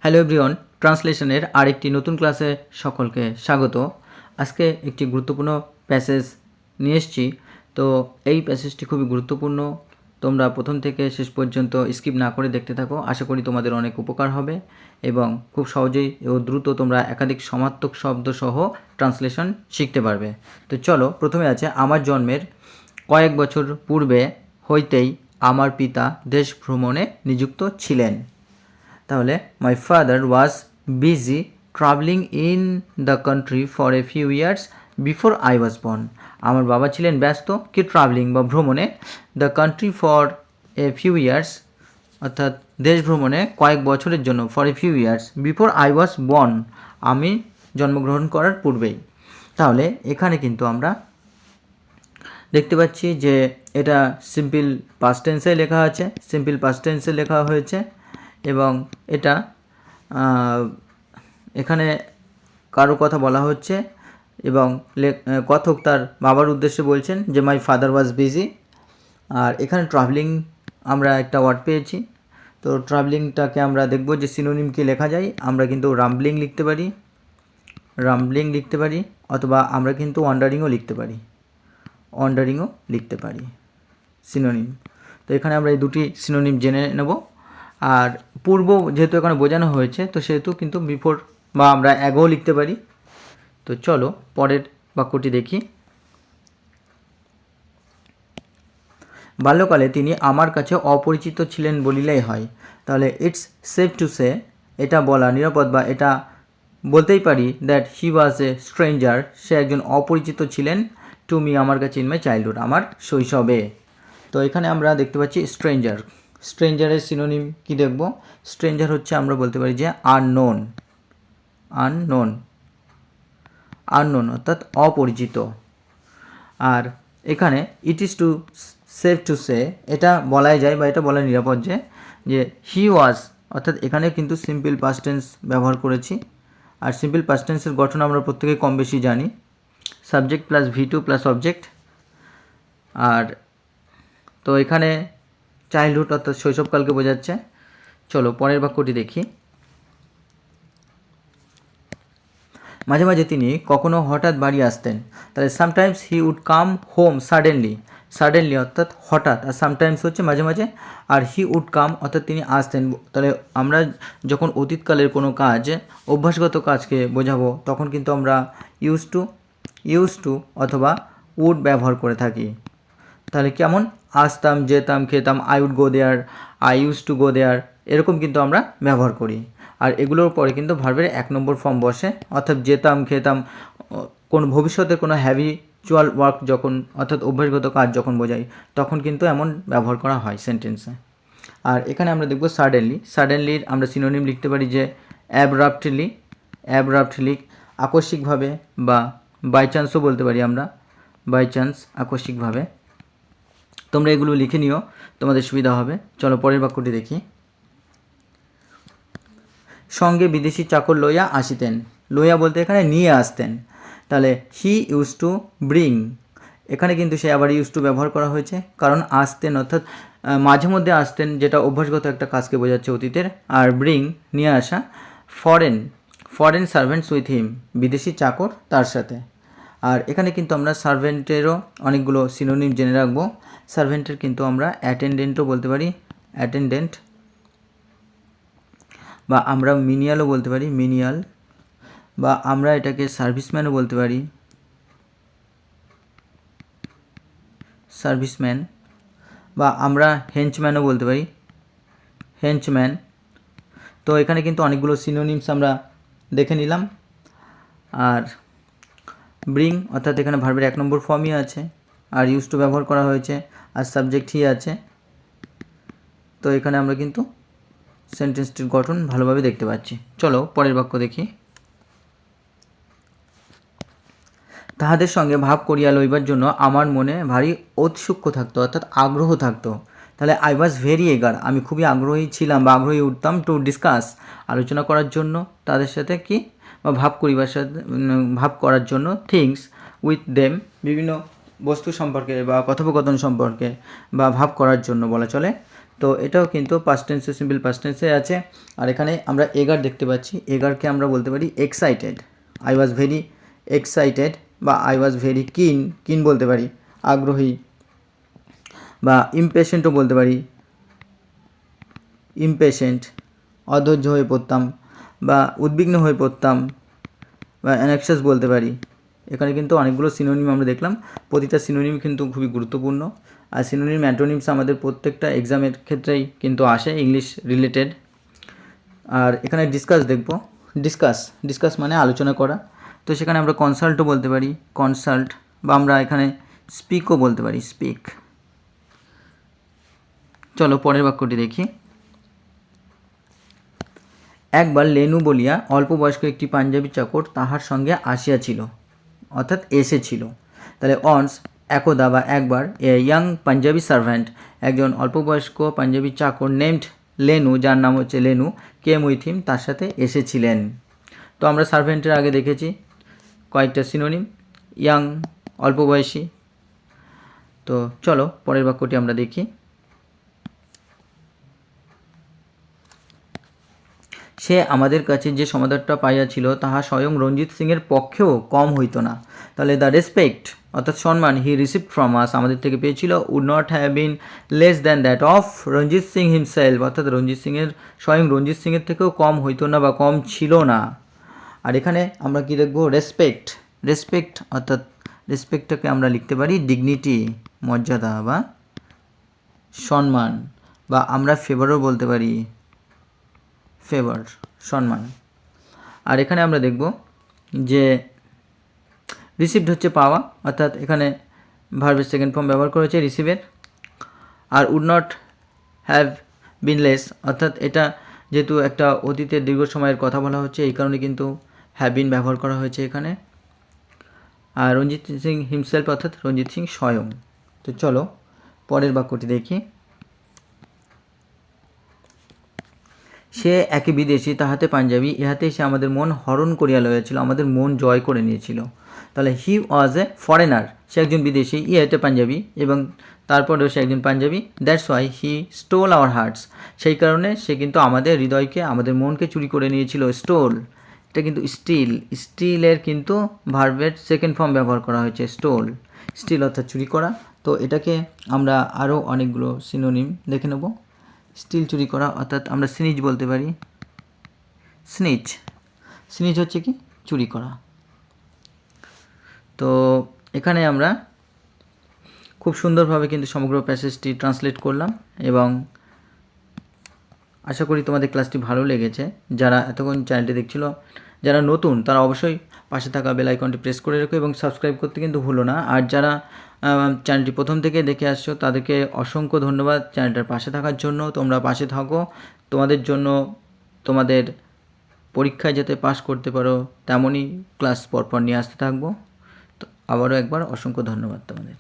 Hello everyone, ট্রান্সলেশনের আরেকটি নতুন ক্লাসে সকলকে স্বাগত। আজকে একটি গুরুত্বপূর্ণ প্যাসেজ নিয়ে এসেছি। তো এই প্যাসেজটি খুবই গুরুত্বপূর্ণ, তোমরা প্রথম থেকে শেষ পর্যন্ত স্কিপ না করে দেখতে থাকো। আশা করি তোমাদের অনেক উপকার হবে এবং খুব সহজেই ও দ্রুত তোমরা একাধিক সমার্থক শব্দ সহ ট্রান্সলেশন শিখতে পারবে। তো চলো, প্রথমে আছে আমার জন্মের কয়েক বছর পূর্বে হইতেই আমার পিতা দেশ ভ্রমণে নিযুক্ত ছিলেন। তাহলে my father was busy travelling in the country for a few years before I was born. আমার বাবা ছিলেন ব্যস্ত কি ট্রাভেলিং বা ভ্রমণে, the country for a few years অর্থাৎ দেশ ভ্রমণে কয়েক বছরের জন্য, for a few years before I was born আমি জন্মগ্রহণ করার পূর্বেই। তাহলে এখানে কিন্তু আমরা দেখতে পাচ্ছি যে এটা সিম্পল পাস্ট টেন্সে লেখা আছে, সিম্পল পাস্ট টেন্সে লেখা হয়েছে এবং এটা এখানে কারো কথা বলা হচ্ছে এবং কথক তার বাবার উদ্দেশ্যে বলছেন যে মাই ফাদার ওয়াজ বিজি। আর এখানে ট্রাভেলিং আমরা একটা ওয়ার্ড পেয়েছি। তো ট্রাভেলিংটাকে আমরা দেখব যে সিনোনিম কি লেখা যায়। আমরা কিন্তু রাম্বলিং লিখতে পারি, অথবা আমরা কিন্তু ওয়ান্ডারিংও লিখতে পারি সিনোনিম। তো এখানে আমরা এই দুটি সিনোনিম জেনে নেব। আর পূর্ব যেহেতু এখানে বোঝানো হয়েছে, তো সেহেতু কিন্তু বিফোর বা আমরা অ্যাগোও লিখতে পারি। তো চলো পরের বাক্যটি দেখি। বাল্যকালে তিনি আমার কাছে অপরিচিত ছিলেন বলিলেই হয়। তাহলে ইটস সেফ টু সে, এটা বলা নিরাপদ বা এটা বলতেই পারি that he was a stranger, সে একজন অপরিচিত ছিলেন, টু মি আমার কাছে, ইন মাই চাইল্ডহুড আমার শৈশবে। তো এখানে আমরা দেখতে পাচ্ছি স্ট্রেঞ্জারের সিনোনিম কি দেখব। স্ট্রেঞ্জার হচ্ছে আমরা বলতে পারি যে আননোন অর্থাৎ অপরিচিত। আর এখানে it is to safe to say, এটা বলাই যায় বা এটা বলা নিরাপদ যে হি ওয়াজ, অর্থাৎ এখানে কিন্তু সিম্পল পাস্ট টেন্স ব্যবহার করেছি। আর সিম্পল পাস্ট টেন্সের গঠন আমরা প্রত্যেকেই কম বেশি জানি, subject plus V2 plus object. আর তো এখানে চাইল্ডহুড অর্থাৎ শৈশবকালকে বোঝাচ্ছে। চলো পরের বাক্যটি দেখি। মাঝে মাঝে তিনি কখনো হঠাৎ বাড়ি আসতেন। তাহলে sometimes he would come home suddenly অর্থাৎ হঠাৎ, আর সামটাইমস হচ্ছে মাঝে মাঝে, আর হি উড কাম অর্থাৎ তিনি আসতেন। তাহলে আমরা যখন অতীতকালের কোনো কাজ, অভ্যাসগত কাজকে বোঝাবো, তখন কিন্তু আমরা ইউজ টু অথবা উড ব্যবহার করে থাকি। তাহলে কেমন, আসতাম, যেতাম, খেতাম, I would go there, I use to go there, এরকম কিন্তু আমরা ব্যবহার করি। আর এগুলোর পরে কিন্তু ভার্বের 1 নম্বর ফর্ম বসে, অর্থাৎ যেতাম, খেতাম, কোন ভবিষ্যতের কোনো হ্যাবিচুয়াল ওয়ার্ক যখন, অর্থাৎ অভ্যাসগত কাজ যখন বোঝাই, তখন কিন্তু এমন ব্যবহার করা হয় সেন্টেন্সে। আর এখানে আমরা দেখব সাডেনলির আমরা সিনোনিম লিখতে পারি যে অ্যাব্রাপ্টলি আকস্মিকভাবে, বা বাই চান্সও বলতে পারি আমরা, বাই চান্স আকস্মিকভাবে। তোমরা এগুলো লিখে নিও, তোমাদের সুবিধা হবে। চলো পরের বাক্যটি দেখি। সঙ্গে বিদেশি চাকর লইয়া আসিতেন, লইয়া বলতে এখানে নিয়ে আসতেন। তাহলে হি ইউজ টু ব্রিং, এখানে কিন্তু সে আবার ইউজ টু ব্যবহার করা হয়েছে, কারণ আসতেন অর্থাৎ মাঝে মধ্যে আসতেন, যেটা অভ্যাসগত একটা কাজকে বোঝাচ্ছে অতীতের। আর ব্রিং নিয়ে আসা, ফরেন সার্ভেন্টস উইথ হিম, বিদেশি চাকর তার সাথে। আর এখানে কিন্তু আমরা সার্ভেন্টেরও অনেকগুলো সিনোনিম জেনে রাখবো। সার্ভেন্টের কিন্তু আমরা অ্যাটেন্ডেন্টও বলতে পারি, অ্যাটেন্ডেন্ট, বা আমরা মিনিয়ালও বলতে পারি, মিনিয়াল, বা আমরা এটাকে সার্ভিসম্যানও বলতে পারি, সার্ভিসম্যান, বা আমরা হেঞ্চম্যানও বলতে পারি, হেঞ্চম্যান। তো এখানে কিন্তু অনেকগুলো সিনোনিমস আমরা দেখে নিলাম। আর ব্রিং অর্থাৎ এখানে ভার্বের 1 নম্বর ফর্মই আছে, আর ইউজ টু ব্যবহার করা হয়েছে, আর সাবজেক্ট হি আছে। তো এখানে আমরা কিন্তু সেন্টেন্সটির গঠন ভালোভাবে দেখতে পাচ্ছি। চলো পরের বাক্য দেখি। তাহাদের সঙ্গে ভাব করিয়া লইবার জন্য আমার মনে ভারী ঔৎসুক্য থাকতো, অর্থাৎ আগ্রহ থাকতো। তাহলে আই ওয়াজ ভেরি এগার, আমি খুবই আগ্রহী ছিলাম বা আগ্রহী উঠতাম, টু ডিসকাস আলোচনা করার জন্য তাদের সাথে, কি বা ভাব করার জন্য, থিংস উইথ দেম বিভিন্ন বস্তু সম্পর্কে বা কথোপকথন সম্পর্কে, বা ভাব করার জন্য বলা চলে। তো এটাও কিন্তু পাস্ট টেন্সে, সিম্পল পাস্ট টেন্সে আছে। আর এখানে আমরা এগার দেখতে পাচ্ছি, এগারকে আমরা বলতে পারি excited. I was very excited বা আই ওয়াজ ভেরি কিন, কিন বলতে পারি আগ্রহী, বা ইমপেশেন্টও বলতে পারি, ইমপেশেন্ট, অধৈর্য হয়ে পড়তাম বা উদ্বিগ্ন হয়ে পড়তাম, বা অ্যানক্সাস বলতে পারি। এখানে কিন্তু অনেকগুলো সিনোনিম আমরা দেখলাম, প্রতিটা সিনোনিম কিন্তু খুবই গুরুত্বপূর্ণ। আর সিনোনিম অ্যান্টোনিমস আমাদের প্রত্যেকটা এক্সামের ক্ষেত্রেই কিন্তু আসে, ইংলিশ রিলেটেড। আর এখানে ডিসকাস দেখব, ডিসকাস মানে আলোচনা করা। তো সেখানে আমরা কনসাল্টও বলতে পারি, কনসাল্ট, বা আমরা এখানে স্পিকও বলতে পারি, স্পিক। চলো পরের বাক্যটি দেখি। একবার লেনু বলিয়া অল্প বয়স্ক একটি পাঞ্জাবি চাকর তাহার সঙ্গে আসিয়াছিল, অর্থাৎ এসেছিল। তাহলে অনস একদা বা একবার এ ইয়াং পাঞ্জাবি সার্ভ্যান্ট, একজন অল্পবয়স্ক পাঞ্জাবি চাকর নেমড লেনু, যার নাম হচ্ছে লেনু, কেম উইথ হিম, তার সাথে এসেছিলেন। তো আমরা সার্ভেন্টের আগে দেখেছি কয়েকটা সিনোনিম, ইয়াং অল্প বয়সী। তো চলো পরের বাক্যটি আমরা দেখি। সে আমাদের কাছে যে সমাদরটা পাইয়াছিল তাহা স্বয়ং রঞ্জিত সিংয়ের পক্ষেও কম হইতো না। তাহলে দ্য রেসপেক্ট অর্থাৎ সম্মান হি রিসিভড ফ্রম আস, আমাদের থেকে পেয়েছিল, would not have been less than that of Ranjit Singh himself, অর্থাৎ রঞ্জিত সিংয়ের, স্বয়ং রঞ্জিত সিংয়ের থেকেও কম হইতো না বা কম ছিল না। আর এখানে আমরা কি দেখব, রেসপেক্ট, রেসপেক্ট অর্থাৎ রেসপেক্টটাকে আমরা লিখতে পারি ডিগনিটি, মর্যাদা বা সম্মান, বা আমরা ফেভারও বলতে পারি, ফেভার, সম্মান। আর এখানে আমরা দেখব যে রিসিভড হচ্ছে পাওয়া, অর্থাৎ এখানে ভার্বের সেকেন্ড ফর্ম ব্যবহার করেছে রিসিভের। আর would not have been less, অর্থাৎ এটা যেহেতু একটা অতীতের দীর্ঘ সময়ের কথা বলা হচ্ছে, এই কারণে কিন্তু হ্যাভ বিন ব্যবহার করা হয়েছে এখানে। আর রঞ্জিত সিং হিমসেলফ অর্থাৎ রঞ্জিত সিং স্বয়ং। তো চলো পরের বাক্যটি দেখি। সে একে বিদেশী তাহাতে পাঞ্জাবি, ইহাতেই সে আমাদের মন হরণ করিয়া লইয়াছিল, আমাদের মন জয় করে নিয়েছিল। তাহলে হি ওয়াজ এ ফরেনার, সে একজন বিদেশি, ইহাতে পাঞ্জাবি, এবং তারপরেও সে একজন Punjabi, that's why he stole our hearts, সেই কারণে সে কিন্তু আমাদের হৃদয়কে, আমাদের মনকে চুরি করে নিয়েছিল। স্টোল, এটা কিন্তু স্টিল, স্টিলের কিন্তু ভার্বের সেকেন্ড ফর্ম ব্যবহার করা হয়েছে, স্টোল, স্টিল অর্থাৎ চুরি করা। তো এটাকে আমরা আরও অনেকগুলো সিনোনিম দেখে নেব। স্টিল চুরি করা, অর্থাৎ আমরা স্নিচ বলতে পারি, স্নিচ, স্নিচ হচ্ছে কি চুরি করা। তো এখানে আমরা খুব সুন্দরভাবে কিন্তু সমগ্র প্যাসেজটি ট্রান্সলেট করলাম, এবং আশা করি তোমাদের ক্লাসটি ভালো লেগেছে। যারা এতক্ষণ চ্যানেলটি দেখছিল, যারা নতুন, তারা অবশ্যই পাশে থাকা বেল আইকনটি প্রেস করে রেখো এবং সাবস্ক্রাইব করতে কিন্তু ভুলো না। আর যারা চ্যানেলটি প্রথম থেকে দেখে আসছো, তাদেরকে অসংখ্য ধন্যবাদ চ্যানেলটার পাশে থাকার জন্য। তোমরা পাশে থাকো, তোমাদের জন্য তোমাদের পরীক্ষায় যাতে পাস করতে পারো তেমনই ক্লাস পরপর নিয়ে আসতে থাকবো। তো আবারও একবার অসংখ্য ধন্যবাদ তোমাদের।